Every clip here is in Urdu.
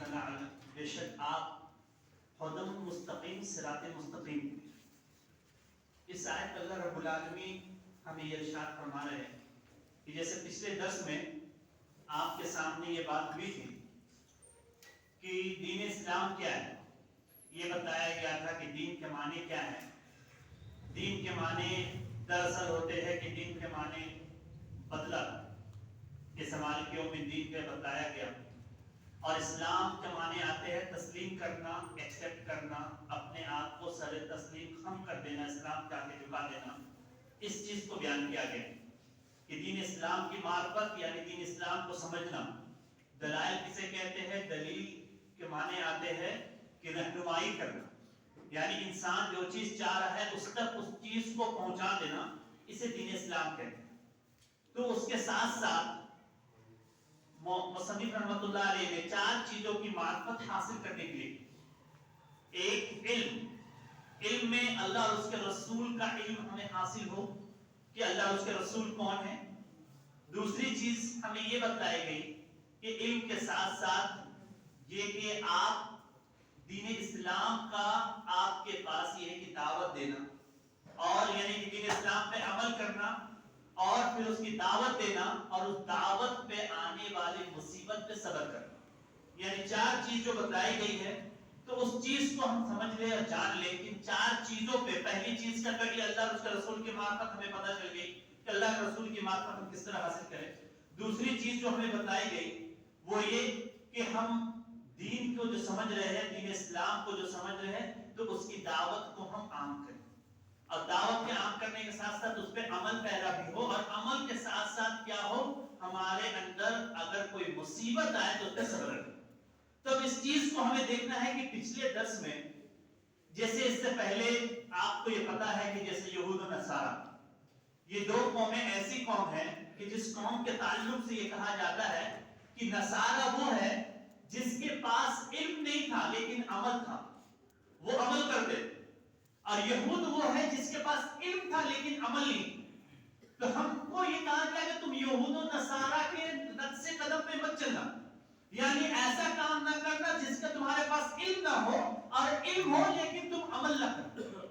لعلم، بے شک آپ ہدم مستقیم صراط مستقیم. اس آیت میں اللہ رب العالمین ہمیں یہ ارشاد فرما رہے ہیں کہ جیسے پچھلے درس میں آپ کے سامنے یہ بات ہوئی تھی کہ دین اسلام کیا ہے، یہ بتایا گیا تھا کہ دین کے معنی کیا ہے. دین کے معنی دراصل ہوتے ہیں کہ دین کے معنی بدلہ کے سوال کے دین پہ بتایا گیا، اور اسلام کے معنی آتے ہیں تسلیم کرنا، ایکسپٹ کرنا، اپنے آپ کو سر تسلیم خم کر دینا، اسلام کے آگے جھکا دینا. اس چیز کو بیان کیا گیا کہ دین اسلام کی معرفت یعنی دین اسلام کو سمجھنا. دلائل کسے کہتے ہیں؟ دلیل کے معنی آتے ہیں کہ رہنمائی کرنا، یعنی انسان جو چیز چاہ رہا ہے اس تک اس چیز کو پہنچا دینا، اسے دین اسلام کہتے ہیں. تو اس کے ساتھ ساتھ مصنف رحمۃ اللہ علیہ نے 4 چیزوں کی معرفت حاصل کرنے کے لیے، ایک علم میں اللہ اور اس کے رسول کا علم ہمیں حاصل ہو کہ اللہ اور اس کے رسول کون ہیں. دوسری چیز ہمیں یہ بتائی گئی کہ علم کے ساتھ ساتھ یہ کہ آپ دین اسلام کا آپ کے پاس یہ ہے کہ دعوت دینا، اور یعنی کہ دین اسلام پہ عمل کرنا، اور پھر اس کی دعوت دینا، اور اس دعوت پہ آنے والی مصیبت پہ صبر کرنا. یعنی 4 چیز جو بتائی گئی ہے، تو اس چیز کو ہم سمجھ لیں اور جان لیں. ان 4 چیزوں پہ پہلی چیز کیا کہ اللہ اور اس کے رسول کی معرفت ہمیں پتہ چل گئی کہ اللہ کے رسول کی معرفت ہم کس طرح حاصل کریں. دوسری چیز جو ہمیں بتائی گئی وہ یہ کہ ہم دین کو جو سمجھ رہے ہیں، دین اسلام کو جو سمجھ رہے ہیں، تو اس کی دعوت کو ہم عام کریں، اور دعوت کے عام کرنے کے ساتھ ساتھ اس پہ عمل پیدا بھی ہو، اور عمل کے ساتھ ساتھ کیا ہو، ہمارے اندر اگر کوئی مصیبت آئے تو اس پہ صبر کریں. تو اس چیز کو ہمیں دیکھنا ہے کہ پچھلے درس میں جیسے اس سے پہلے آپ کو یہ پتا ہے کہ جیسے یہود و نصارہ، یہ 2 قومیں ایسی قوم ہیں کہ جس قوم کے تعلق سے یہ کہا جاتا ہے کہ نصارہ وہ ہے جس کے پاس علم نہیں تھا لیکن عمل تھا، وہ عمل کرتے، اور یہود وہ ہے جس کے پاس علم تھا لیکن عمل نہیں. تو ہم کو یہ کہا گیا کہ تم یہود و نصارہ کے نقش قدم پہ مت چلنا، یعنی ایسا کام نہ کرنا جس کا تمہارے پاس علم نہ ہو، اور علم ہو لیکن تم عمل نہ کرو.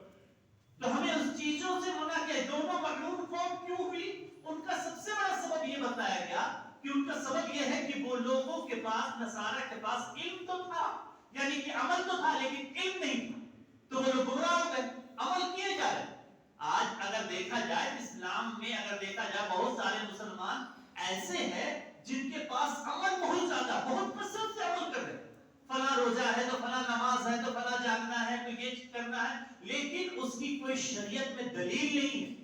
تو ہمیں اس چیزوں سے منع کیا. دونوں مغلوب قوم کیوں ہوئی؟ ان کا سب سے بڑا سبب یہ بتایا گیا کہ ان کا سبب یہ ہے کہ وہ لوگوں کے پاس، نصارہ کے پاس علم تو تھا، یعنی کہ عمل تو تھا لیکن علم نہیں تھا، تو وہ لوگ گمراہ ہو گئے، عمل کیے جا رہے. آج اگر دیکھا جائے اسلام میں، اگر دیکھا جائے بہت سارے مسلمان ایسے ہیں جن کے پاس عمل بہت زیادہ، بہت کثرت سے عمل کر رہے ہیں. فلاں روزہ ہے تو فلاں نماز ہے تو فلاں جاگنا ہے تو یہ کرنا ہے، لیکن اس کی کوئی شریعت میں دلیل نہیں ہے،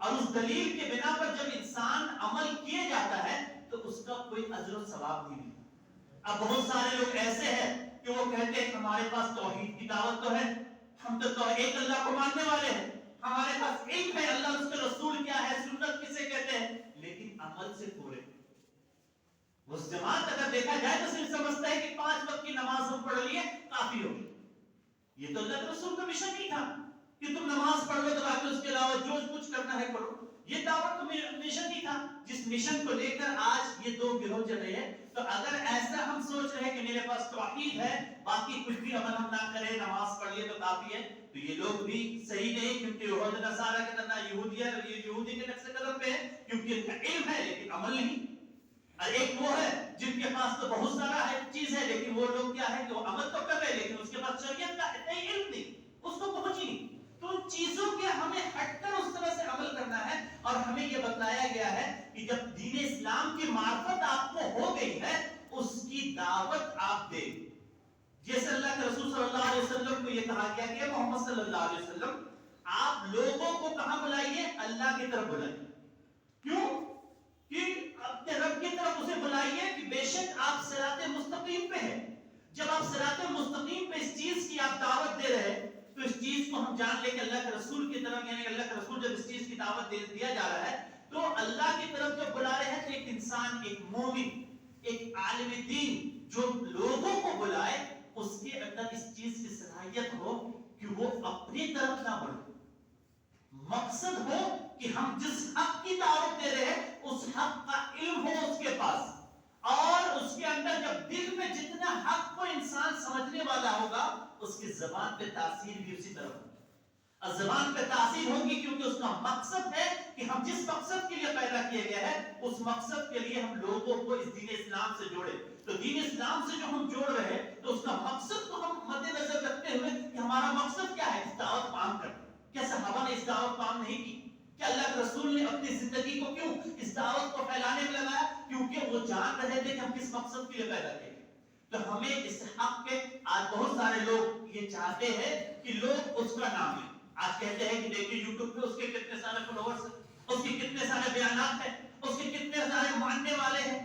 اور اس دلیل کے بنا پر جب انسان عمل کیے جاتا ہے تو اس کا کوئی اجر و ثواب نہیں ہے. اب بہت سارے لوگ ایسے ہیں کہ وہ کہتے ہیں ہمارے پاس توحید کی دعوت تو ہے، ہم تو ایک اللہ کو ماننے والے ہیں، ہمارے پاس علم ہے اللہ اس کے رسول کیا ہے، سنت کسے کہتے ہیں، لیکن عمل سے پورے. اس جماعت اگر دیکھا جائے تو صرف سمجھتا ہے کہ 5 وقت کی نماز ہم پڑھ لیے کافی ہوگی. یہ تو اللہ کے رسول کا مشن نہیں تھا کہ تم نماز پڑھ لو تو باقی اس کے علاوہ جو کچھ کرنا ہے کرو. یہ دعوت تو مشن نہیں تھا جس مشن کو لے کر آج یہ 2 گروہ چل رہے ہیں. تو اگر ایسا ہم سوچ رہے ہیں کہ میرے پاس توحید ہے، باقی کچھ بھی عمل ہم نہ کریں، نماز پڑھ لیے تو کافی ہے، تو یہ لوگ بھی صحیح نہیں، کیونکہ یہود نصارہ کے طرح یہودی کے نقش قدم پہ ہے، کیونکہ ان کا علم ہے لیکن عمل نہیں. اور ایک وہ ہے جن کے پاس تو بہت سارا چیز ہے لیکن وہ لوگ کیا ہے کہ وہ عمل تو کر رہے لیکن اس کے پاس شریعت کا اتنا ہی علم نہیں، اس کو پہنچی نہیں. تو ان چیزوں کے ہمیں ہٹ کر اس طرح سے عمل کرنا ہے، اور ہمیں یہ بتایا گیا ہے کہ جب دین اسلام کی معرفت آپ کو ہو گئی ہے اس کی دعوت آپ دیں. جیسے اللہ کے رسول صلی اللہ علیہ وسلم کو یہ کہا گیا کہ محمد صلی اللہ علیہ وسلم آپ لوگوں کو کہاں بلائیے؟ اللہ کی طرف بلائیے. کیوں؟ کہ اپنے رب کی طرف اسے بلائیے کہ بے شک آپ صراط مستقیم پہ ہیں. جب آپ صراط مستقیم پہ اس چیز کی آپ دعوت دے رہے ہیں تو اس چیز کو ہم جان لیں کہ اللہ کے رسول کی طرف، یعنی اللہ کے رسول جب اس چیز کی دعوت دیا جا رہا ہے تو اللہ کی طرف جب بلا رہے ہیں تو ایک انسان، ایک مومن، ایک عالم دین جو لوگوں کو بلائے اس کے اندر اس چیز کی صلاحیت ہو کہ وہ اپنی طرف نہ بڑھے. مقصد ہو کہ ہم جس حق کی دعوت دے رہے ہیں اس حق کا علم ہو اس کے پاس، اور اس کے اندر جب دل میں جتنا سمجھنے والا ہوگا اس کی زبان پہ تاثیر بھی اسی طرح ہوگی. اور زبان پہ تاثیر ہوگی کیونکہ اس کا مقصد ہے کہ ہم جس مقصد کے لیے پیدا کیے گئے ہیں اس مقصد کے لیے ہم لوگوں کو اس دین اسلام سے جوڑے. تو دین اسلام سے جو ہم جوڑ رہے ہیں تو اس کا مقصد تو ہم مد نظر رکھتے ہوئے کہ ہمارا مقصد کیا ہے, اس دعوت عام کرنا. کیا صحابہ نے اس دعوت عام نہیں کی؟ کہ اللہ کے رسول نے اپنی زندگی کو کیوں اس دعوت کو پھیلانے میں لگایا؟ کیونکہ وہ جان رہے تھے کہ ہم کس مقصد کے لیے پیدا کیے. تو ہمیں اس حق پہ آج بہت سارے لوگ یہ چاہتے ہیں کہ لوگ اس کا نام لیں. آج کہتے ہیں کہ دیکھیے یوٹیوب پہ اس کے کتنے سارے فالوورز ہیں, اس کے کتنے سارے بیانات ہیں, اس کے کتنے سارے ماننے والے ہیں.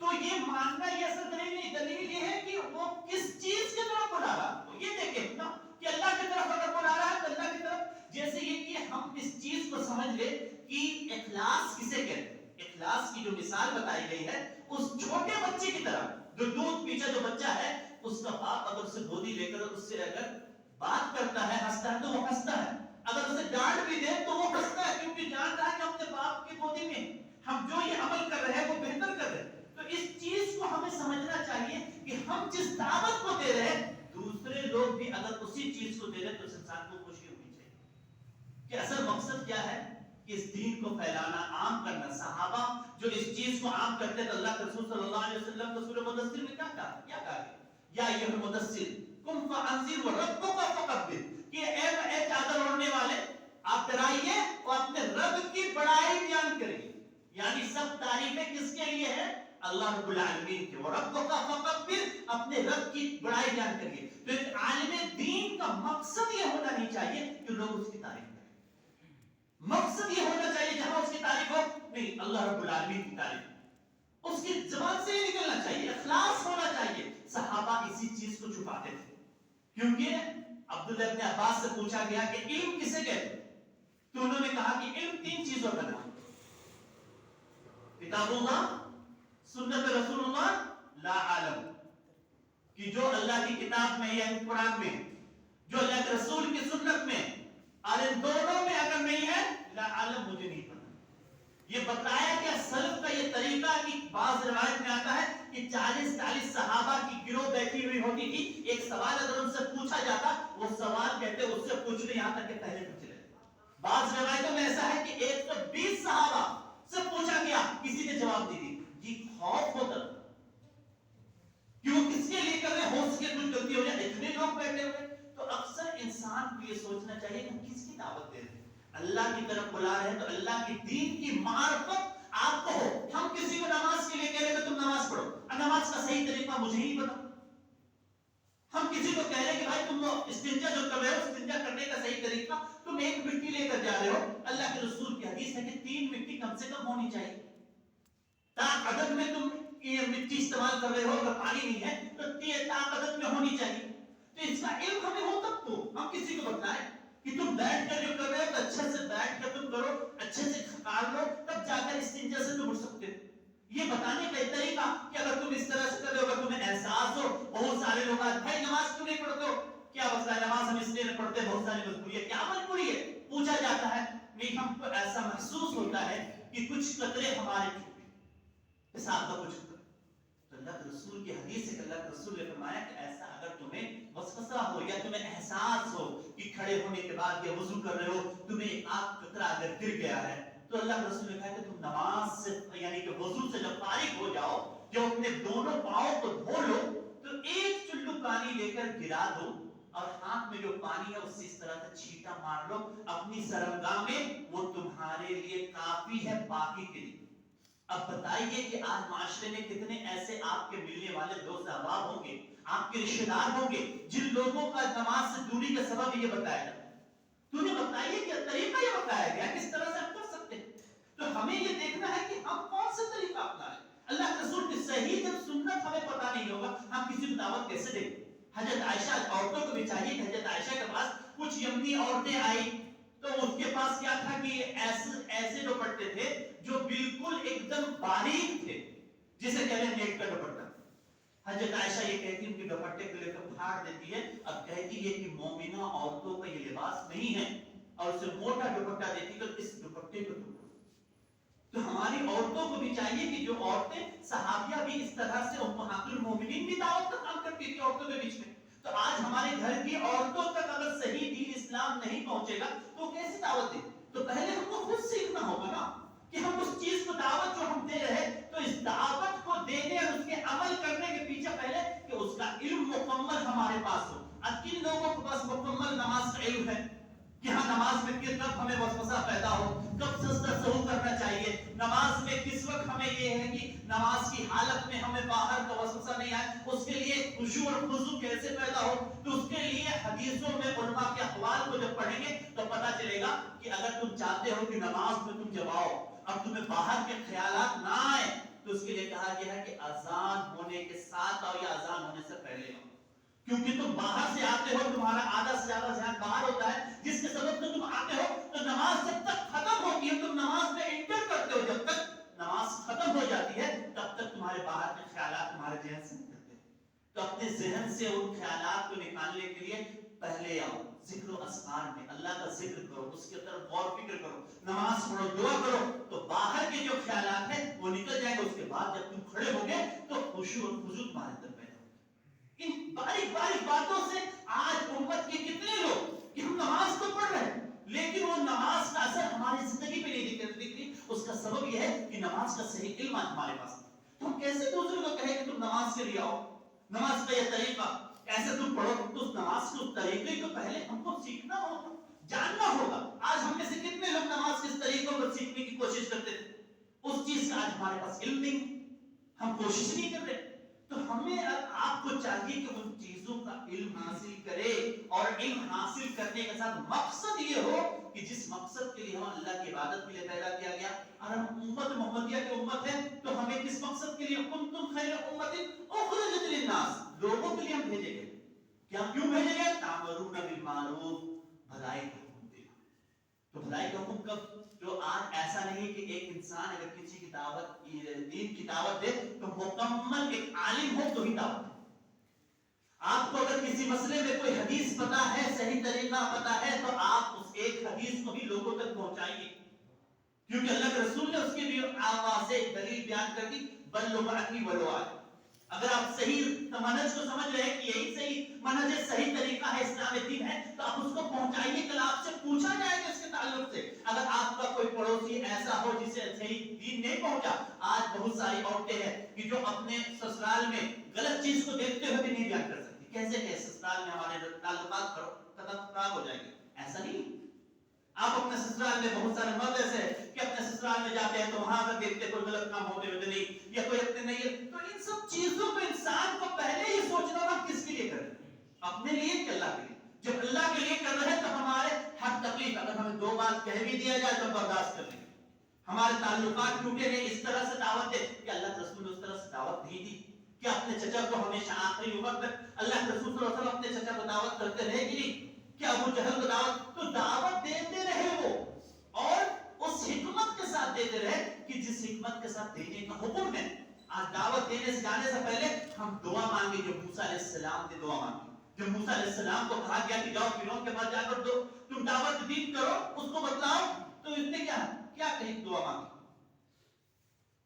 تو یہ ماننا یہ اصل دلیل یہ ہے کہ وہ کس چیز کی طرف بلا رہا. تو یہ دیکھیں نا کہ اللہ کی طرف اگر بلا رہا ہے تو اللہ کی طرف, جیسے یہ کہ ہم اس چیز کو سمجھ لیں کہ اخلاص کسے کہتے ہیں. اخلاص کی جو مثال بتائی گئی ہے اس چھوٹے بچے کی طرح, جو دودھ پیچھے جو بچہ ہے اس کا باپ اگر اسے گودی لے کر اس سے اگر بات کرتا ہے, ہنستا ہے تو وہ ہنستا ہے. اگر اسے ڈانٹ بھی دے تو وہ ہنستا ہے کیونکہ جان رہا ہے کہ اپنے باپ کی گودی میں ہم جو یہ عمل کر رہے ہیں وہ بہتر کر رہے ہیں. تو اس چیز کو ہمیں سمجھنا چاہیے کہ ہم جس دعوت کو دے رہے ہیں دوسرے لوگ بھی اگر اسی چیز کو دے رہے ہیں تو اس انسان کو خوشی ہونی چاہیے. کہ اصل مقصد کیا ہے کہ اس دین کو پھیلانا, عام کرنا. صحابہ جو اس چیز کو عام کرتے تو اللہ کے رسول صلی اللہ علیہ وسلم کو سورہ مدثر میں کیا کہا یا ایھا المدثر قم فانذر وربک فکبر, کہ اے چادر اوڑھنے والے آپ ڈرائیے اور اپنے رب کی بڑائی بیان کریے. یعنی سب تعریفیں کس کے لیے ہیں؟ اللہ رب العالمین کے. وربک فکبر, اپنے رب کی بڑائی بیان کریے. تو ایک عالم دین کا مقصد یہ ہونا نہیں چاہیے کہ لوگ اس کی تعریف کریں. مقصد یہ ہونا چاہیے جہاں اس کی تعریف ہو نہیں, اللہ رب العالمین کی تعریف اس کی زبان سے ہی نکلنا چاہیے. اخلاص ہونا چاہیے. صحابہ اسی چیز کو چھپاتے تھے کیونکہ عبداللہ ابن عباس سے پوچھا گیا کہ علم کسے کہتے ہیں, تو انہوں نے کہا کہ علم 3 چیزوں کا نام, کتاب اللہ, سنت رسول اللہ, لا عالم. کہ جو اللہ کی کتاب میں یا قرآن میں, جو اللہ کے رسول کی سنت میں, اور ان دونوں میں اگر نہیں ہے لا عالم, مجھے نہیں پتا. یہ بتایا کہ سلف کا یہ طریقہ کہ بعض روایت میں آتا ہے کہ 40 صحابہ کی گروہ بیٹھی ہوئی ہوتی تھی. ایک سوال اگر ان سے پوچھا جاتا وہ سوال کہتے اس سے پوچھ لیں یہاں تک کہ پہلے پوچھ لیں. بعض روایتوں میں ایسا ہے کہ 120 صحابہ سے پوچھا گیا, کسی نے جواب نہیں دی. یہ خوف ہوتا کہ وہ کس کے لیے کر رہے, ہو سکے کچھ غلطی ہو جائے, اتنے لوگ بیٹھے ہوئے. تو اکثر انسان کو یہ سوچنا چاہیے کہ ہم کس کی دعوت دے رہے ہیں. اللہ کی طرف بلا رہے ہیں تو اللہ کی دین کی معرفت آپ کو ہو. ہم کسی کو نماز کے لیے کہہ رہے ہیں کہ تم نماز پڑھو, نماز کا صحیح طریقہ مجھے ہی پتا. ہم کسی کو کہہ رہے ہیں کہ بھائی تم استنجا جو کر رہے ہو, استنجا کرنے کا صحیح طریقہ, تم ایک مٹی لے کر جا رہے ہو. اللہ کے رسول کی حدیث ہے کہ 3 مٹی کم سے کم ہونی چاہیے. عدد میں تم یہ مٹی استعمال کر رہے ہو, اگر پانی نہیں ہے تو عدد میں ہونی چاہیے. تو اس کا علم ہمیں ہو تب تو ہم کسی کو بتائیں کہ تم بیٹھ کر جو کر رہے ہو تو اچھے سے بیٹھ کر تم کرو, اچھے سے کھکار لو, تب جا کر استنجا سے تم اٹھ سکتے ہو. یہ بتانے کا ایک طریقہ کہ اگر تم اس طرح سے کر رہے ہو, اگر تمہیں احساس ہو. بہت سارے لوگ آج بھائی نماز کیوں نہیں پڑھتے ہو, کیا مسئلہ ہے, نماز ہم اس لیے نہیں پڑھتے, بہت ساری مجبوری ہے. کیا مجبوری ہے پوچھا جاتا ہے. نہیں, ہم کو ایسا محسوس ہوتا ہے کہ کچھ قطرے ہمارے چھوٹے, حساب کا کچھ. تو اللہ کے رسول کی حدیث ہے کہ اللہ کے رسول نے فرمایا کہ ایسا اگر تمہیں وسوسہ ہو یا تمہیں احساس ہو کہ کھڑے ہونے کے بعد یا وضو کر رہے ہو تمہیں ایک قطرہ اگر گر گیا ہے, تو اللہ کے رسول نے کہا کہ تم نماز سے یعنی کہ وضو سے جب فارغ ہو جاؤ, جب اپنے دونوں پاؤں کو دھو لو تو ایک چلو پانی لے کر گرا دو اور ہاتھ میں جو پانی ہے اس سے اس طرح سے چھینٹا مار لو اپنی سرمگاہ میں, وہ تمہارے لیے کافی ہے باقی کے لیے. اب بتائیے کہ آج معاشرے میں کتنے ایسے آپ کے ملنے والے دوست احباب ہوں گے, آپ کے رشتہ دار ہوں گے جن لوگوں کا نماز سے دوری کا سبب یہ بتایا جاتا ہے. تو انہیں بتائیے کہ طریقہ یہ بتایا گیا کس طرح سے ہم کر سکتے ہیں. تو ہمیں یہ دیکھنا ہے کہ ہم کون سے طریقہ اپنائیں. اللہ کے رسول کی صحیح جب سنت ہمیں پتہ نہیں ہوگا ہم کسی کو دعوت کیسے دیں. حضرت عائشہ, عورتوں کو بھی چاہیے کہ حضرت عائشہ کے پاس کچھ یمنی عورتیں آئی تو اس کے پاس کیا تھا کہ ایسے دوپٹے تھے جو بالکل ایک دم باریک تھے, جسے کہتے ہیں نیٹ کا دوپٹہ. حضرت عائشہ یہ کہتی ان کے دوپٹے کو لے کر پھاڑ دیتی ہے اور کہتی ہے کہ مومنہ عورتوں کا یہ لباس نہیں ہے, اور اسے موٹا دوپٹہ دیتی کہ اس دوپٹے کو توڑو. تو ہماری عورتوں کو بھی چاہیے کہ جو عورتیں صحابیہ بھی اس طرح سے امہات المومنین بھی دعوت کا کام کرتی تھی عورتوں کے بیچ میں، تو آج ہمارے گھر کی عورتوں تک اگر صحیح دین اسلام نہیں پہنچے گا تو کیسے دعوت دیں؟ تو پہلے ہم کو خود سیکھنا ہوگا نا کہ ہم اس چیز کو دعوت جو ہم دے رہے تو اس دعوت کو دینے اور اس کے عمل کرنے کے پیچھے پہلے کہ اس کا علم مکمل ہمارے پاس ہو۔ اب کن لوگوں کے پاس مکمل نماز کا علم ہے کہ ہاں نماز میں کب ہمیں وسوسہ پیدا ہو، کب سجدہ سہو کرنا چاہیے، نماز میں کس وقت ہمیں یہ ہے کہ نماز کی حالت میں ہمیں باہر کا وسوسہ نہیں آئے، اس کے لیے خشوع اور خضوع کیسے پیدا ہو، تو اس کے لیے حدیثوں میں علماء کے اقوال کو جب پڑھیں گے تو پتہ چلے گا کہ اگر تم چاہتے ہو کہ نماز میں تم جب آؤ اب تمہیں باہر کے خیالات نہ آئے تو اس کے لیے کہا گیا ہے کہ اذان ہونے کے ساتھ آؤ یا اذان ہونے سے پہلے آؤ، کیونکہ تم باہر سے آتے ہو، تمہارا آدھا سے زیادہ ذہن باہر ہوتا ہے، جس کے سبب سے تم آتے ہو تو نماز جب تک ختم ہوتی ہے، تم نماز میں انٹر کرتے ہو، جب تک نماز ختم ہو جاتی ہے تب تک تمہارے باہر کے خیالات تمہارے ذہن سے نکلتے ہیں۔ تو اپنے ذہن سے ان خیالات کو نکالنے کے لیے پہلے آؤ، ذکر و اذکار میں اللہ کا ذکر کرو، اس کے طرف غور فکر کرو، نماز پڑھو، دعا کرو، تو باہر کے جو خیالات ہیں وہ نکل جائیں گے۔ اس کے بعد جب تم کھڑے ہو گے تو خشوع اور خضوع تمہارے اندر پیدا ہوگی۔ ان باریک باریک باتوں سے آج امت کے کتنے لوگ کہ ہم نماز تو پڑھ رہے ہیں لیکن وہ نماز کا اثر ہماری زندگی پہ نہیں دکھ رہی، اس کا سبب یہ ہے کہ نماز کا صحیح علم آج ہمارے پاس نہیں۔ تو ہم کیسے دوسروں کو کہیں کہ تم نماز کے لیے آؤ، نماز کا یہ طریقہ ایسے تم پڑھو، تو اس نماز کے طریقے کو پہلے ہم کو سیکھنا ہوگا، جاننا ہوگا۔ آج ہم میں سے کتنے لوگ نماز کے طریقوں کو سیکھنے کی کوشش کرتے تھے، اس چیز کا آج ہمارے پاس علم نہیں، ہم کوشش نہیں کر رہے۔ تو ہمیں آپ کو چاہیے کہ ان چیزوں کا علم حاصل کرے، اور علم حاصل کرنے کے ساتھ مقصد یہ ہو کہ جس مقصد کے لیے ہم اللہ کی عبادت کے لیے پیدا کیا گیا، اور ہم امت محمدیہ کی امت ہے تو ہمیں کس مقصد کے لیے کنتم خیر امت اخرجت للناس، لوگوں کے لیے ہم بھیجے گئے۔ کیا کیوں بھیجے گئے؟ تامرون بالمعروف، بھلائی کا حکم دینا۔ تو بھلائی کا حکم کب؟ جو آج ایسا نہیں کہ ایک انسان اگر کسی کی دعوت دین کی دعوت دے تو مکمل ایک عالم ہو تو ہی دعوت دے۔ آپ کو اگر کسی مسئلے میں کوئی حدیث پتا ہے، صحیح طریقہ پتا ہے، تو آپ اس ایک حدیث کو بھی لوگوں تک پہنچائیے، کیونکہ اللہ کے رسول نے اس کی بھی آواز سے ایک دلیل بیان کر دی، بلغ عنی ولو آیہ۔ اگر آپ صحیح منہج کو سمجھ رہے ہیں کہ یہی صحیح منہج ہے، صحیح طریقہ ہے، اسلام دین ہے، تو آپ اس کو پہنچائیے، کل آپ سے پوچھا جائے گا اس کے تعلق سے۔ اگر آپ کا کوئی پڑوسی ایسا ہو جسے صحیح دین نہیں پہنچا، آج بہت ساری عورتیں ہیں کہ جو اپنے سسرال میں غلط چیز کو دیکھتے ہوئے بھی نہیں بیان کر سکتی، کیسے کہ سسرال میں ہمارے تعلقات خراب ہو جائیں گے، ایسا نہیں۔ آپ اپنے سسرال میں بہت سارے مرد ایسے کہ اپنے سسرال میں جاتے ہیں تو وہاں پر دیکھتے کوئی غلط کام ہوتے ہوئے نہیں، یا کوئی اپنے نہیں ہے، تو ان سب چیزوں کو انسان کو پہلے ہی سوچنا ہوگا کس کے لیے کر رہے ہیں، اپنے لیے کہ اللہ کے لیے۔ جب اللہ کے لیے کر رہے ہیں تو ہمارے ہر تکلیف اگر ہمیں دو بات کہہ بھی دیا جائے تو برداشت کر لیں گے، ہمارے تعلقات ٹوٹے نہیں، اس طرح سے دعوت دے کہ اللہ کے رسول نے اس طرح سے دعوت نہیں دی کہ اپنے چچا کو ہمیشہ آخری عمر تک اللہ کے رسول صلی اللہ علیہ وسلم اپنے چچا کو دعوت کرتے رہے کہ نہیں، کیا ابو جہل کو دعوت، تو دعوت دیتے رہے وہ، اور اس حکمت کے ساتھ دیتے رہے کہ جس حکمت کے ساتھ دینے کا حکم ہے۔ آج دعوت دینے سے جانے سے پہلے ہم دعا مانگے جو موسیٰ علیہ السلام نے دعا مانگی، جو موسیٰ علیہ السلام کو کہا گیا کہ جاؤ فرعون کے پاس جا کر تم دعوت دین کرو، اس کو بتلاؤ، تو اس نے کیا کہی دعا مانگی؟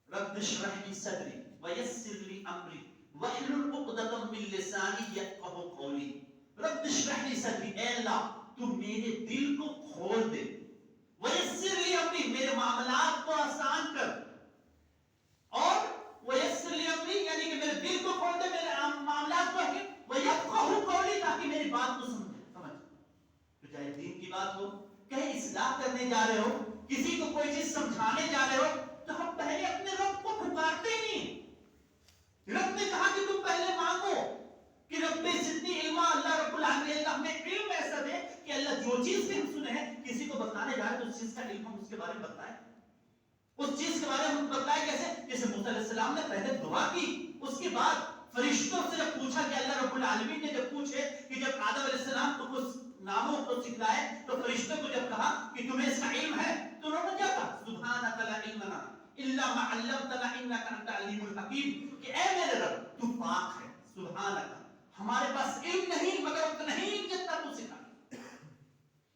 رب اشرح لی صدری ویسر لی امری واحلل عقدۃ من لسانی یفقهوا قولی۔ رب اشرح لی صدری، اے اللہ تو میرے دل کو کھول دے، ویسر لی امری، میرے معاملات کو آسان کر، اور ویسر لی امری یعنی کہ میرے دل کو کھول دے، میرے معاملات کو حکم، ویفقهوا قولی، تاکہ میری بات کو سمجھ۔ تو چاہے دین کی بات ہو، کہیں اصلاح کرنے جا رہے ہو، کسی کو کوئی چیز سمجھانے جا رہے ہو، تو ہم پہلے اپنے رب کو پکارتے ہی نہیں۔ رب نے کہا کہ تم پہلے مانگو کہ رب زدنی علما، اللہ رب العالمین اللہ ہمیں علم ایسا دے کہ اللہ جو چیز بھی ہم سنے ہیں کسی کو بتانے جائے تو اس چیز کا علم ہم اس کے بارے میں بتائیں، اس چیز کے بارے میں ہم بتائیں کیسے؟ جیسے موسیٰ علیہ السلام نے پہلے دعا کی، اس کے بعد فرشتوں سے جب پوچھا کہ اللہ رب العالمین نے جب پوچھے کہ جب آدم علیہ السلام کو کچھ ناموں کو سکھلائے تو فرشتوں کو جب کہا کہ تمہیں اس کا علم ہے تو انہوں نے کیا کہا؟ سبحانک لا علم لنا الا ما علمتنا انک انت العلیم الحکیم، کہ اے میرے رب تو پاک ہے، سبحانک ہمارے پاس علم نہیں مگر اتنا ہی جتنا تو سکھا،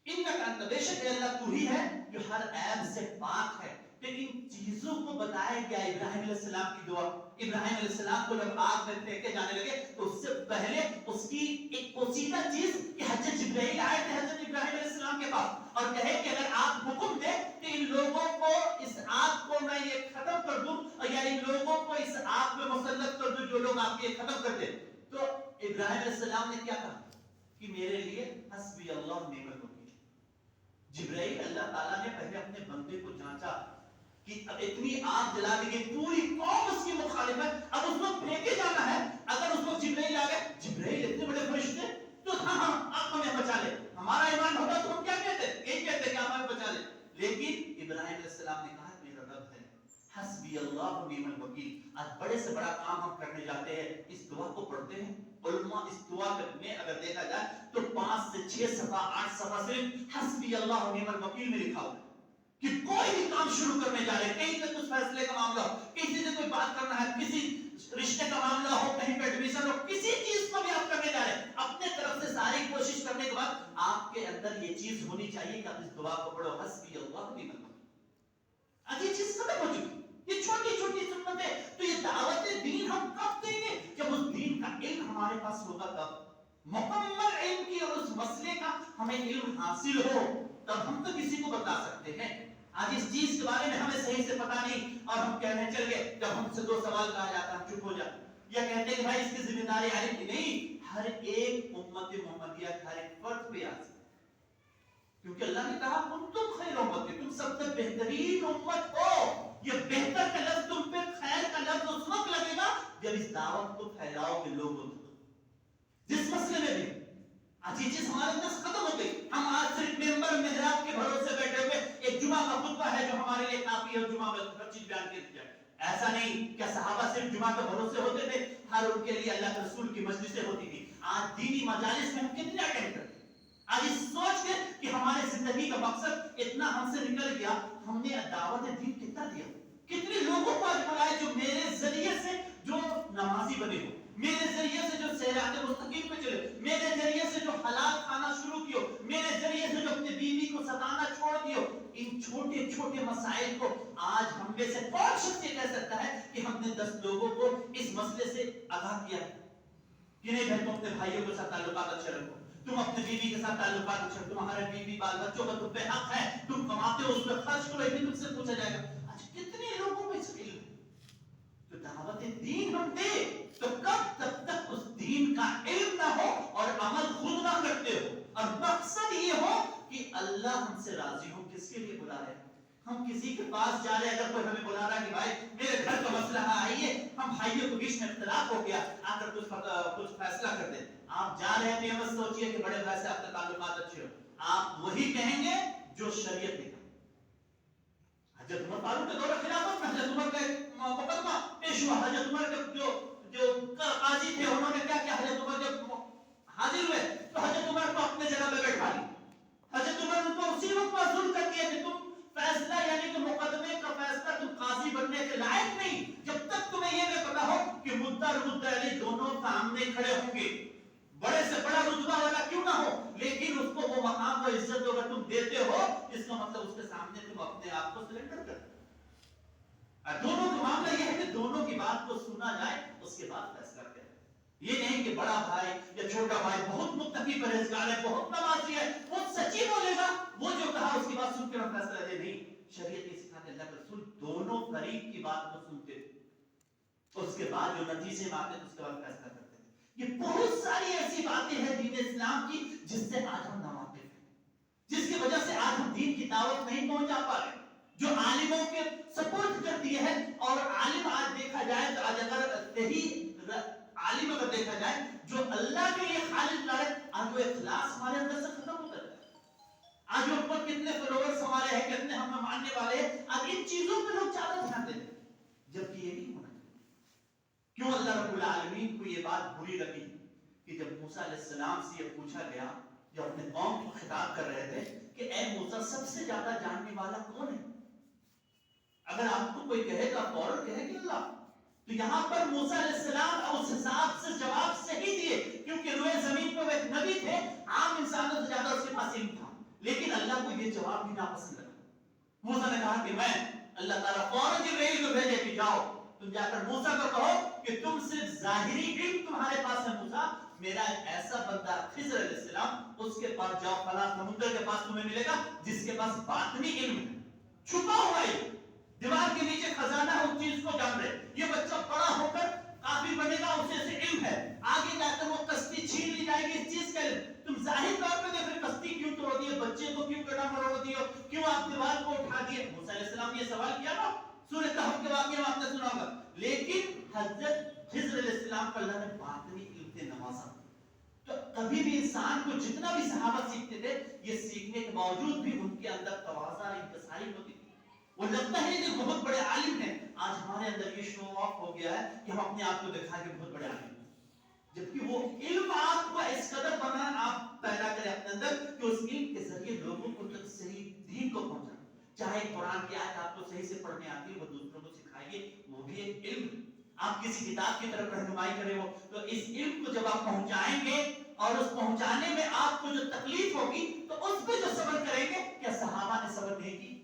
انک انت بے شک اللہ تو ہی ہے جو ہر عیب سے پاک ہے، تو ان چیزوں کو بتایا گیا ابراہیم علیہ السلام کی دعا. ابراہیم علیہ السلام کو جب آگ میں پھینکے جانے لگے تو اس سے پہلے اس کی ایک پوشیدہ چیز کہ حضرت جبرائیل آئے تھے حضرت ابراہیم علیہ السلام کے پاس اور کہے کہ اگر آپ حکم دیں کہ ان لوگوں کو اس آگ کو میں یہ ختم کر دوں اور یا ان لوگوں کو اس آگ میں مسلط کر دوں جو لوگ آپ یہ ختم کر دیں. تو ابراہیم علیہ السلام نے کیا کہا کہ میرے لیے حسبی اللہ و نعم الوکیل. جبرائیل اللہ تعالیٰ نے پہلے اپنے بندے کو جانچا کہ اب اتنی آگ جلا دی گئی, پوری قوم اس کی مخالف ہے, اب اس کو پھینکے جانا ہے. اگر اس کو جبرائیل آ گئے, جبرائیل اتنے بڑے فرشتے تو ہاں آپ ہمیں بچا لے, ہمارا ایمان ہوتا تو ہم کیا کہتے, یہی کہتے کہ ہمیں بچا لے. لیکن ابراہیم علیہ السلام نے کہا میرا رب ہے, حسبی اللہ و نعم الوکیل. آج بڑے سے بڑا کام ہم کرنے جاتے ہیں, اس دعا کو پڑھتے ہیں. علماء اس دعا میں اگر دیکھا جائے تو 5 سے 6 صفحہ 8 صفحہ صرف حسبی اللہ و نعم الوکیل میں لکھا ہوا ہے کہ کوئی بھی کام شروع کرنے جا رہے ہیں, کہیں پہ کچھ فیصلے کا معاملہ ہو, کسی سے کوئی بات کرنا ہے, کسی رشتے کا معاملہ ہو, کہیں پہ ایڈمیشن ہو, کسی چیز کو بھی آپ کرنے جا رہے ہیں, اپنے طرف سے ساری کوشش کرنے کے بعد آپ کے اندر یہ چیز ہونی چاہیے کہ آپ اس دعا کو پڑھو حسبی اللہ و نعم الوکیل. آج یہ چیز ختم ہو چکی, یہ چھوٹی چھوٹی سنتیں. تو یہ دعوت دین ہم کب دیں گے جب اس دین کا علم ہمارے پاس ہوگا, تب مکمل علم کی اور اس مسئلے کا ہمیں علم حاصل ہو, تب ہم تو کسی کو بتا سکتے ہیں. آج اس چیز کے بارے میں ہمیں صحیح سے پتا نہیں اور ہم کہنے چل گئے, جب ہم سے 2 سوال کہا جاتا ہم چپ ہو جاتے یا کہتے ہیں کہ بھائی اس کی ذمہ داری عالم کی نہیں, ہر ایک امت محمدیہ ہر ایک فرد پہ آتی, کیونکہ اللہ نے کہا تم خیر امت, تم سب سے بہترین امت ہو. یہ بہتر کا لفظ تم پہ, خیر کا لفظ اس وقت لگے گا جب اس دعوت کو پھیلاؤ گے لوگوں تک, جس مسئلے میں بھی. آج یہ چیز ہمارے اندر ختم ہو گئی. ہم آج صرف ممبر محراب کے بھروسے بیٹھے ہوئے, ایک جمعہ کا خطبہ ہے جو ہمارے لیے کافی ہے, جمعہ میں ہر چیز بیان کی جائے. ایسا نہیں, کیا صحابہ صرف جمعہ کے بھروسے ہوتے تھے, ہر ان کے لیے اللہ کے رسول کی مجلسیں ہوتی تھی. آج دینی مجالس میں ہم کتنے اٹینڈ کرتے ہیں, آج اس سوچ کے کہ ہمارے زندگی کا مقصد اتنا ہم سے نکل گیا, ہم نے دعوت دین کتنا دیا, کتنے لوگوں کو آج بلائے جو میرے ذریعے سے جو نمازی بنے ہو, میرے ذریعے سے جو صراط مستقیم پہ چلے, میرے ذریعے سے جو حلال کھانا شروع کیو, میرے ذریعے سے جو اپنی بیوی کو ستانا چھوڑ دیو. ان چھوٹے چھوٹے مسائل کو آج ہم میں سے کون شخص یہ کہہ سکتا ہے کہ ہم نے 10 لوگوں کو اس مسئلے سے آگاہ کیا ہے کہ نہیں بھائی تم اپنے بھائیوں کے ساتھ تعلقات اچھے رکھو, تم اپنی بیوی کے ساتھ تعلقات اچھے رکھو, تمہارے بیوی بال بچوں کا تم پہ حق ہے, تم کماتے ہو اس پہ خرچ کرو, یہ بھی تم سے پوچھا جائے گا. آج کتنے لوگوں کو اس علم ہے. تو دعوت دین ہم دے تو کب تب تک اس دین کا علم نہ ہو اور عمل خود نہ کرتے ہو, اور مقصد یہ ہو کہ اللہ ہم سے راضی ہو. کس کے لیے بلا رہے ہیں ہم, کسی کے پاس جا رہے ہیں, اگر کوئی ہمیں بلا رہا ہے کہ بھائی میرے گھر کا مسئلہ ہے, آئیے ہم بھائیوں کے بیچ میں اختلاف ہو گیا, آ کر کچھ فیصلہ کر دیں. آپ جا رہے ہیں تو یہ مت سوچئے کہ بڑے بھائی سے آپ کے تعلقات اچھے ہو, آپ وہی کہیں گے جو شریعت نے کہا. حضرت عمر فاروق کے دور خلافت میں حضرت عمر کا مقدمہ پیش ہوا, حضرت عمر کے جو قاضی تھے انہوں نے کیا کیا, حضرت عمر جب حاضر ہوئے تو حضرت عمر کو اپنے جگہ پہ بیٹھا لی. حضرت عمر ان کو اسی وقت معذور کر دیا کہ تم فیصلہ یعنی کہ مقدمے کا فیصلہ تم قاضی بننے کے لائق نہیں, جب تک تمہیں یہ نہ پتا ہو کہ مدعا اور مدعی دونوں سامنے کھڑے ہوں گے, بڑے سے بڑا رتبہ والا کیوں نہ ہو, لیکن اس کو وہ مقام و عزت اگر تم دیتے ہو اس کا مطلب اس کے سامنے تم اپنے آپ کو سرنڈر کر. دونوں کا معاملہ یہ ہے کہ دونوں کی بات کو سنا جائے, اس کے بعد فیصلہ کرے. یہ نہیں کہ بڑا بھائی یا چھوٹا بھائی بہت متقی پرہیزگار ہے, بہت نمازی ہے, وہ سچی بولے گا, وہ جو کہا اس کی بات سن کے ہم فیصلہ دے. نہیں, شریعت یہ سکھاتے اللہ کے رسول دونوں فریق کی بات کو سنتے تھے, اس کے بعد جو نتیجے میں آتے اس کے بعد فیصلہ کرتے تھے. یہ بہت ساری ایسی باتیں ہیں دین اسلام کی جس سے آج ہم ناواقف ہیں, جس کی وجہ سے آج ہم دین کی دعوت نہیں پہنچا پا رہے, جو عالموں کے سپورٹ کر دیے ہیں. اور عالم آج دیکھا جائے تو آج اگر صحیح عالم اگر دیکھا جائے جو اللہ کے لیے خالص لڑے, آج وہ اخلاص ہمارے اندر سے ختم ہوتا ہے. آج وہ کتنے فالوورز ہمارے ہیں, کتنے ہمیں ماننے والے ہیں, آج ان چیزوں پہ لوگ زیادہ دھیان دیتے ہیں, جبکہ یہ نہیں ہونا چاہیے. کیوں اللہ رب العالمین کو یہ بات بری لگی کہ جب موسیٰ علیہ السلام سے یہ پوچھا گیا, جو اپنے قوم کو خطاب کر رہے تھے کہ اے موسیٰ سب سے زیادہ جاننے والا کون ہے, اگر آپ کو کوئی کہے تو آپ فوراً کہیں کہ اللہ. تو یہاں پر موسیٰ علیہ السلام اس حساب سے جواب صحیح دیے, کیونکہ روئے زمین پر وہ ایک نبی تھے, عام انسانوں سے زیادہ اس کے پاس علم تھا, لیکن اللہ کو یہ جواب بھی ناپسند لگا. موسیٰ نے کہا کہ میں اللہ تعالیٰ فوراً جبرائیل کو بھیجے کہ جاؤ تم جا کر موسیٰ کو کہو کہ تم صرف ظاہری علم تمہارے پاس ہے موسیٰ، میرا ایک ایسا بندہ خضر علیہ السلام اس کے پاس جاؤ، فلاں سمندر کے پاس تمہیں ملے گا جس کے پاس باطنی علم ہے، چھپا ہوا ہے، دیوار کے نیچے خزانہ ہے، اس چیز کو جان رہے، یہ بچہ بڑا ہو کر کافی بنے گا، اسے سے علم ہے، آگے جا کر وہ کشتی چھین لی جائے گی اس چیز کا علم، تم ظاہر طور پہ دیکھ رہے کشتی کیوں توڑ دی ہے، بچے کو کیوں کٹا مروڑ دی ہو، کیوں آپ دیوار کو اٹھا دیے، موسیٰ علیہ السلام نے یہ سوال کیا نا سورہ کہف کے واقعے میں آپ نے سنا ہوگا، لیکن حضرت خضر علیہ السلام کو اللہ نے باطنی علم سے نوازا، تو کبھی بھی انسان کو جتنا بھی صحابہ سیکھتے تھے یہ سیکھنے کے باوجود بھی ان کے اندر تواضع انکساری ہوتی تھی، وہ لگتا ہے کہ بہت بڑے عالم ہیں، آج ہمارے اندر یہ شو آف ہو گیا ہے کہ ہم اپنے آپ کو دکھا کے بہت بڑے عالم ہیں، جبکہ وہ علم آپ کو اس قدر بنانا آپ پیدا کریں اپنے اندر کہ اس علم کے ذریعے لوگوں کو تک صحیح دین کو پہنچانا، چاہے قرآن کی آیت آپ کو صحیح سے پڑھنے آتی ہے وہ دوسروں کو سکھائیے، وہ بھی ایک علم ہے، آپ کسی کتاب کی طرف رہنمائی کرے ہو تو اس علم کو جب آپ پہنچائیں گے اور اس پہنچانے میں آپ کو جو تکلیف ہوگی تو اس پہ جو صبر کریں گے، کیا صحابہ نے صبر نہیں کی؟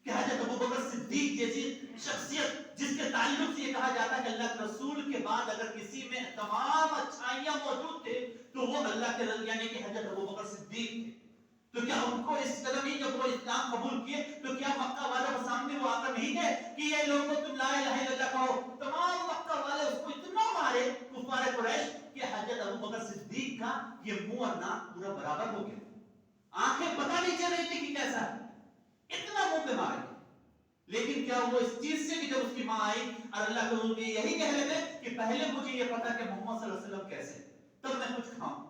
کہ حضرت ابوبکر صدیق جیسی شخصیت جس کے تعلق سے یہ کہا جاتا ہے کہ اللہ کے رسول کے بعد اگر کسی میں تمام اچھائیاں موجود تھے تو وہ اللہ کے رسول یعنی کہ حضرت ابوبکر صدیق تھے، تو کیا ان کو اس قدر ہی جب وہ اسلام قبول کیے تو کیا مکہ والوں کے سامنے وہ آ کر نہیں گئے کہ یہ لوگوں تم لا الہ الا اللہ کہو، تمام مکہ والے اس کو اتنا مارے کفار قریش کہ حضرت ابوبکر صدیق کا یہ منہ اور ناک پورا برابر ہو گیا، آنکھیں پتہ نہیں چل رہی تھی کہ کیسا ہے، اتنا منہ پہ مارے، لیکن کیا وہ اس چیز سے بھی جب اس کی ماں آئی اور اللہ کے رسول یہی کہہ رہے تھے کہ پہلے مجھے یہ پتا کہ محمد صلی اللہ علیہ وسلم کیسے تب میں کچھ کھاؤں،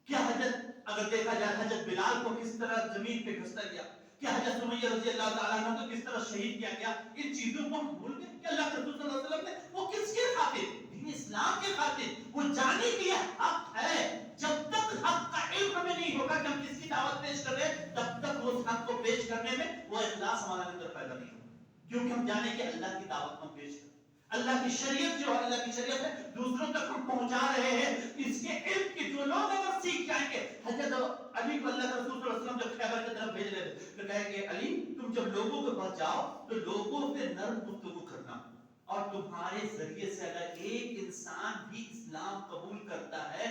کیا حضرت اگر دیکھا جائے حضرت بلال کو کس طرح زمین پہ گھستا گیا، کیا حضرت سمیہ رضی اللہ تعالیٰ عنہ کو کس طرح شہید کیا گیا، ان چیزوں کو ہم بھول گئے کہ اللہ کے رسول صلی اللہ علیہ وسلم نے وہ کس کے خاطر، دین اسلام کے خاطر، وہ جانے کے حق ہے، جب تک حق کا علم ہمیں نہیں ہوگا کہ ہم کس کی دعوت پیش کر رہے ہیں تب تک اس حق کو پیش کرنے میں وہ اخلاص ہمارے اندر پیدا نہیں ہوگا، کیونکہ ہم جانے کہ اللہ کی دعوت ہم پیش کریں، اللہ کی شریعت جو ہے اللہ کی شریعت ہے دوسروں تک ہم پہنچا رہے ہیں، اس کے علم کے جو لوگ اگر سیکھ جائیں گے، حضرت علی کو اللہ کے رسول صلی اللہ علیہ وسلم جب خیبر کی طرف بھیج رہے تھے تو کہیں گے علی تم جب لوگوں کے پاس جاؤ تو لوگوں سے نرم گفتگو کرنا، اور تمہارے ذریعے سے اگر ایک انسان بھی اسلام قبول کرتا ہے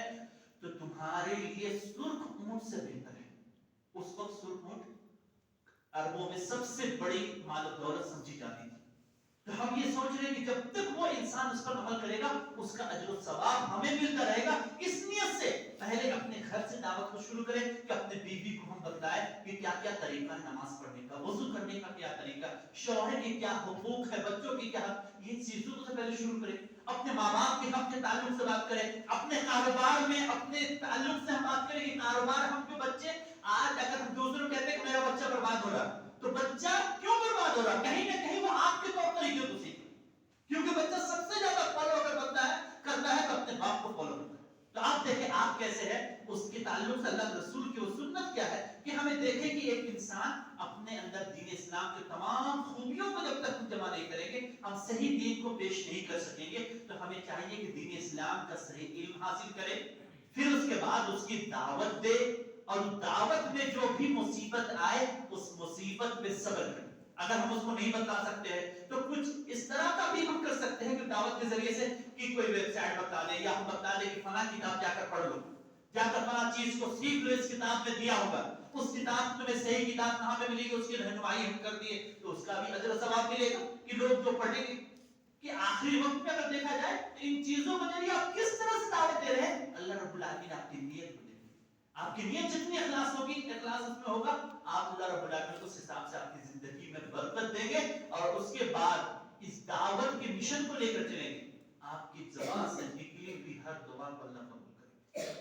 تو تمہارے لیے سرخ اونٹ سے بہتر ہے، اس وقت سرخ اونٹ عربوں میں سب سے بڑی مال و دولت سمجھی جاتی تھی، تو ہم یہ سوچ رہے ہیں کہ جب تک وہ انسان اس پر عمل کرے گا اس کا اجر و ثواب ہمیں ملتا رہے گا، اس نیت سے پہلے اپنے گھر سے دعوت کو شروع کریں کہ اپنے بیوی کو ہم بتلائیں کہ کیا کیا طریقہ ہے نماز پڑھنے کا، وضو کرنے کا کیا طریقہ، شوہر کے کیا حقوق ہے، بچوں کی کیا حق، یہ چیزوں سے پہلے شروع کریں، اپنے ماں باپ کے حق کے تعلق سے بات کریں، اپنے کاروبار میں اپنے تعلق سے ہم بات کریں کہ کاروبار ہم کے بچے آج اگر ہم دوسروں کہتے ہیں کہ میرا بچہ برباد ہو رہا تو بچہ کیوں برباد ہو رہا، کہیں نہ کہیں وہ آپ کے طور طریقے کو سیکھے، کیونکہ بچہ سب سے زیادہ فالو اگر کرتا ہے تو اپنے باپ کو فالو کرتا ہے، تو آپ دیکھیں آپ کیسے ہیں، اس کے تعلق سے اللہ کے رسول کی وہ سنت کیا ہے کہ ہمیں دیکھیں کہ ایک انسان اپنے اندر دین اسلام کے تمام خوبیوں کو جب تک جمع نہیں کریں گے ہم صحیح دین کو پیش نہیں کر سکیں گے، تو ہمیں چاہیے کہ دین اسلام کا صحیح علم حاصل کرے، پھر اس کے بعد اس کی دعوت دے، اور دعوت میں جو بھی مصیبت آئے اس مصیبت پہ صبر کرے، اگر ہم اس کو نہیں بتا سکتے ہیں تو کچھ اس طرح کا بھی ہم کر سکتے ہیں کہ دعوت کے ذریعے سے کہ کوئی ویب سائٹ بتا دے یا ہم بتا دیں کہ فلاں کتاب جا کر پڑھ لو، جا کر فلاں چیز کو سیکھ لو، اس کتاب میں دیا ہوگا، اس کتاب میں صحیح کتاب کہاں پہ ملے گی اس کی رہنمائی ہم کر دیے تو اس کا بھی اجر و ثواب ملے گا کہ لوگ جو پڑھیں گے، کہ آخری وقت میں اگر دیکھا جائے تو ان چیزوں کے ذریعے آپ کس طرح سے دعوت دے رہے ہیں، اللہ رب العالمین آپ کی نیت کو دیکھیں، آپ کی نیت جتنی اخلاص ہوگی اخلاص اس میں ہوگا، آپ اللہ رب العالمین اس حساب سے آپ کی زندگی میں برکت دیں گے، اور اس کے بعد اس دعوت کے مشن کو لے کر چلیں گے، آپ کی زبان سے نکلی ہوئی ہر دعا کو اللہ قبول کرے گا۔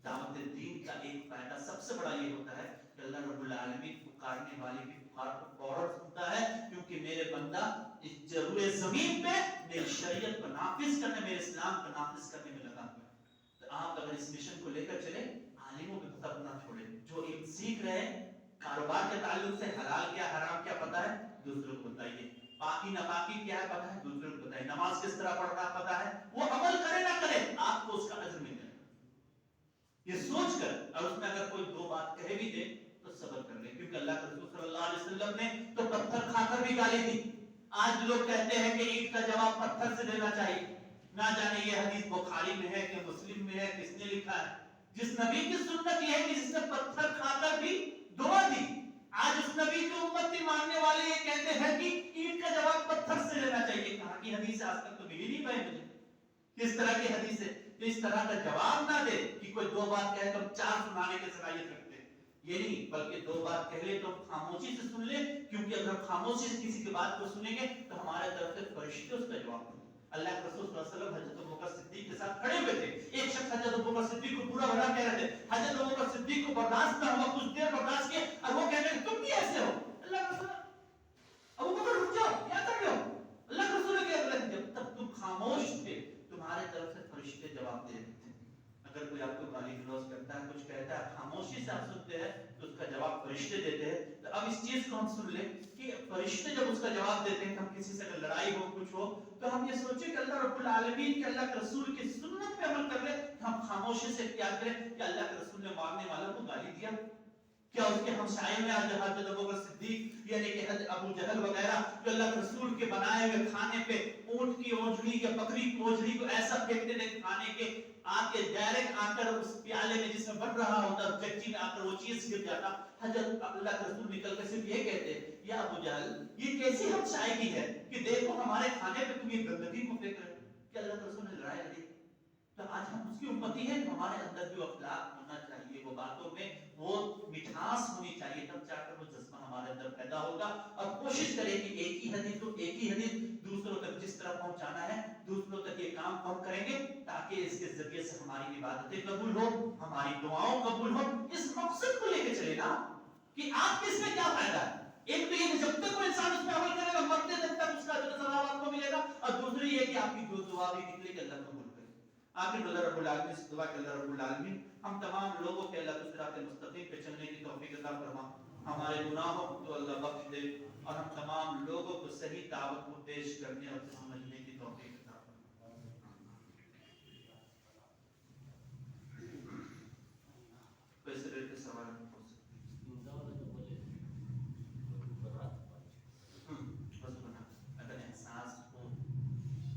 دعوت دین کا ایک فائدہ سب سے بڑا یہ ہوتا ہے کہ اللہ رب العالمین پکارنے والے کی پکار کو فوراً سنتا ہے، کیونکہ میرے بندہ اس روئے زمین پہ میری شریعت کو نافذ کرنے، میرے اسلام کو نافذ کرنے میں لگا ہوا ہے، تو آپ اگر اس مشن کو لے کر چلیں، عالموں پہ خطب نہ چھوڑیں، جو علم سیکھ رہے ہیں کاروبار کے تعلق سے حلال کیا حرام کیا پتا ہے دوسروں کو بتائیے، پاکی ناپاکی کیا ہے پتا ہے دوسروں کو بتائیے، نماز کس طرح پڑھنا پتا ہے، وہ عمل کرے نہ کرے آپ کو اس کا اجر مل جائے، یہ سوچ کر، اور اس میں اگر کوئی دو بات کہے بھی دے تو صبر کر لے، کیونکہ اللہ کے رسول صلی اللہ علیہ وسلم نے تو پتھر کھا کر بھی گالی دی، آج لوگ کہتے ہیں کہ اینٹ کا جواب پتھر سے دینا چاہیے. نہ جانے یہ حدیث بخاری میں ہے کہ مسلم میں ہے، کس نے لکھا ہے. جس نبی کی سنت یہ ہے کہ جس نے پتھر کھا کر بھی دعا دی. آج اس نبی کی امتی ماننے والے یہ کہتے ہیں کہ اینٹ کا جواب پتھر سے لینا چاہیے. کہاں کی حدیث آج تک تو مل ہی نہیں پائی مجھے. کس طرح کی حدیث ہے کہ اس طرح کا جواب نہ دے کہ کوئی دو بات کہے تو ہم چار سنانے کی صلاحیت رکھتے ہیں. یہ نہیں، بلکہ دو بات کہہ لے تو ہم خاموشی سے سن لیں، کیونکہ اگر ہم خاموشی سے کسی کی بات کو سنیں گے تو ہمارے طرف سے فرشتے اس کا جواب دیں. اللہ کے رسول صلی اللہ علیہ وسلم حضرت ابوبکر صدیق کے ساتھ کھڑے ہوئے تھے. ایک شخص حضرت ابوبکر صدیق کو برا بھلا کہہ رہے تھے. حضرت ابوبکر صدیق کو برداشت نہ ہوا، کچھ دیر برداشت کیے اور وہ کہنے لگے تم بھی ایسے ہو. اللہ کے رسول ابوبکر رک جاؤ، کیا کر رہے ہو؟ اللہ کے رسول کہہ رہے تھے جب تک تم خاموش تھے تمہارے طرف سے فرشتے جواب دے رہے تھے. اگر کوئی آپ کو گالی گلوچ کرتا ہے، کچھ کہتا ہے، خاموشی سے آپ سنتے ہیں تو اس کا جواب فرشتے دیتے ہیں. تو اب اس چیز کو ہم سن لیں کہ فرشتے جب اس کا جواب دیتے ہیں کہ ہم کسی سے اگر لڑائی ہو کچھ ہو تو ہم یہ سوچیں کہ اللہ رب العالمین کے اللہ کے رسول کی سنت پہ عمل کر لیں کہ ہم خاموشی سے اختیار کریں کہ اللہ کے رسول نے مارنے والوں کو گالی دیا. کیا اس کے ہمسائے میں آج حضرت ابوبکر صدیق یعنی کہ حضرت ابو جہل وغیرہ جو اللہ کے رسول کے بنائے ہوئے کھانے پہ اونٹ کی اونجڑی یا بکری کی اونجڑی کو ایسا پھینکتے تھے کھانے کے آ کے ڈائریکٹ آ کر اس پیالے میں جس میں بن رہا ہوتا جگجی میں آ کر وہ چیز گر جاتا. حضرت اللہ کے رسول نکل کر صرف یہ کہتے یا ابو جہل یہ کیسی ہمسائیگی ہے کہ دیکھو ہمارے کھانے پہ تم یہ گندگی کو پھینک رہے ہو. کہ اللہ کے رسول نے لڑائی لڑی. تو آج ہم اس کی امتی ہیں، ہمارے اندر بھی اخلاق ہونا چاہیے، وہ باتوں میں وہ مٹھاس ہونی چاہیے، تب جا کر وہ جذبہ ہمارے اندر پیدا ہوگا. اور کوشش کریں کہ ایک ہی حدیث تو ایک ہی حدیث دوسروں تک جس طرح پہنچانا ہے دوسروں تک یہ کام ہم کریں گے تاکہ اس کے ذریعے سے ہماری عبادتیں قبول ہو، ہماری دعاؤں قبول ہو. اس مقصد کو لے کے چلے نا کہ آپ کس میں کیا فائدہ ہے. ایک تو یہ جب تک کوئی انسان اس پہ عمل کرے گا مرتے تک تک اس کا اجر ثواب آپ کو ملے گا، اور دوسری یہ کہ آپ کی جو دعا بھی نکلے گی اللہ قبول. آخر اللہ رب العالمین سے دعا کہ اللہ رب العالمین ہم تمام لوگوں کے اللہ کے صراط مستقیم پہ چلنے کی توفیق عطا فرما، ہمارے گناہوں کو اللہ بخش دے اور ہم تمام لوگوں کو صحیح دعوت کو پیش کرنے اور سمجھنے کی توفیق عطا فرما. کوئی اس طرح کے سوال ہو سکتے اگر احساس ہو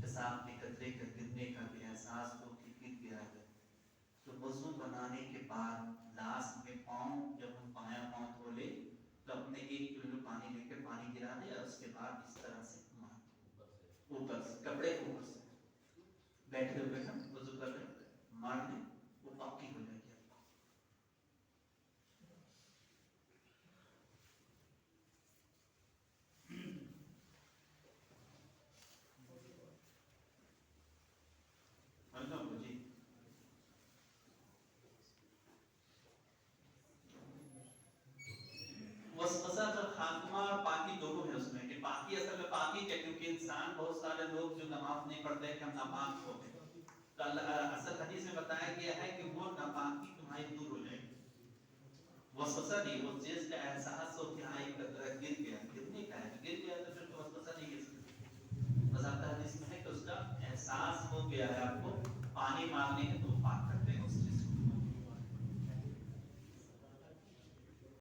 پیشاب کے قطرے کا گرنے کا بھی احساس ہو کہ گر گیا ہے تو وضو بنانے کے بعد لاسٹ میں پاؤں جب ہم بایاں پاؤں دھو لے تو اپنے 1 کلو پانی لے کے پانی گرا دے اور اس کے بعد اس طرح سے اوپر سے کپڑے کے اوپر سے بیٹھے ہوئے ہم وضو کر رہے مار دیں وہ پاکی ہو جائے گی. جی وسوسہ کا خاتمہ اور پاکی دونوں ہے اس میں کہ پاکی اصل میں پاکی کیا، کیونکہ انسان بہت سارے لوگ جو نماز نہیں پڑھتے کہ ہم ناپاک ہوتے ہیں تو اللہ اصل حدیث میں بتایا گیا ہے کہ وہ ناپاکی تمہاری دور ہو جائے گی. وسوسہ نہیں، وہ چیز کا احساس ہو کہ ہاں ایک قطرہ گر گیا، گرنے کا ہے گر گیا تو پھر تو وسوسہ نہیں گر سکتا. بذات حدیث میں ہے کہ اس کا احساس ہو گیا ہے آپ کو